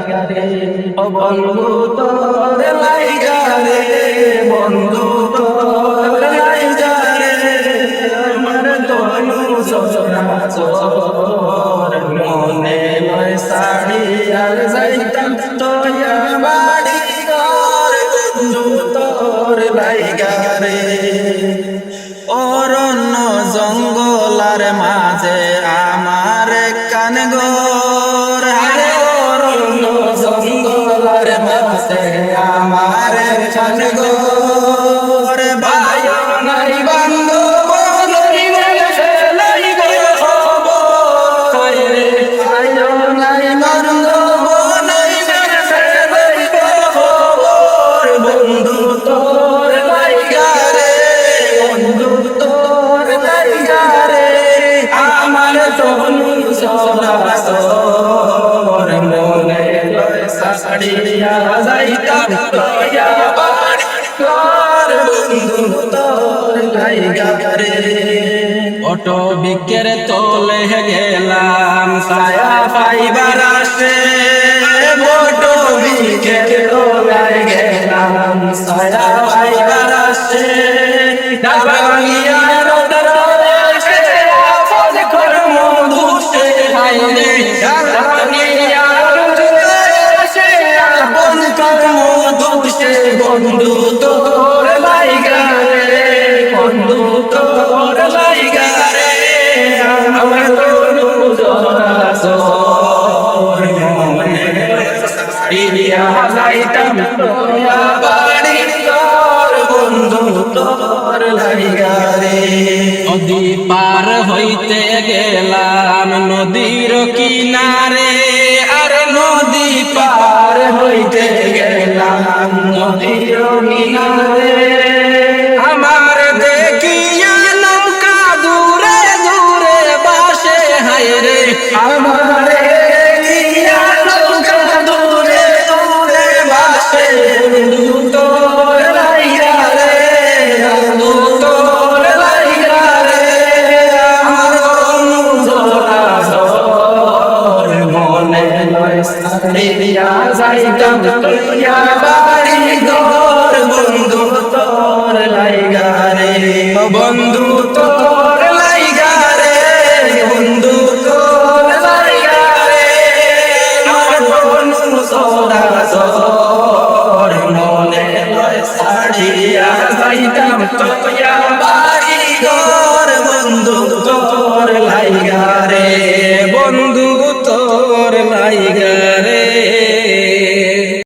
ও বন্ধু তোর লাইগা রে, বন্ধু তোর লাইগা রে, আমার তনু চরাচর মনে লয় সাড়ি আর যাইতাম তোয়া বাড়ি ঘর, বন্ধু তোর লাইগা রে। অরণ্য জঙ্গলার মাঝে আমার কান গোর, অরণ্য জঙ্গলার মাঝে আমার কান গোর, ভাই নাই বান্ধব নাই মেশে নাই গো খবর, ভাই নাই বান্ধব নাই মেশে নাই গো খবর, বন্ধু তোর লাইগা রে, বন্ধু তোর লাইগা রে, আমার তনু চরাচর মনে লয় সাড়িয়া যাইতাম তোয়া বাড়ি ঘর, বন্ধু তোর লাইগা রে। অটো বিকের তলে গেলাম ছায়া পাইবার আসে, অটো বিকের তলে গেলাম ছায়া পাইবার আসে, ডাবাঙ্গিয়া রোদর দেশে আপন কর্ম দুষে হাইরে, ডাবাঙ্গিয়া রোদর দেশে আপন কর্ম দুষে, বন্ধু তোর লাইগা রে, বন্ধু তোর লাইগা রে, আমার তনু চরাচর মনে সাড়িয়া যাইতাম তোয়া বাড়ি ঘর, বন্ধু তোর লাইগা রে। নদী পার হইতে গেলাম নদীর কিনারে, আর নদী পার হইতে গেলাম নদীর কিনারে, আমার দেখিয়া নৌকা দূরে দূরে বাসে হায়রে, আমার দেখিয়া নৌকা দূরে দূরে বাসে, বন্ধু তোর লাইগা রে, বন্ধু তোর লাইগা রে, আমার তনু চরাচর মনে লয় সাড়িয়া যাইতাম তোয়া বাড়ি ঘর, বন্ধু তোর লাইগা রে, বন্ধু তোর লাইগা রে, বন্ধু তোর লাইগা রে, আমার তনু চরাচর মনে লয় সাড়িয়া যাইতাম তোয়া বাড়ি ঘর, বন্ধু তোর লাইগা রে, বন্ধু তোর লাইগা।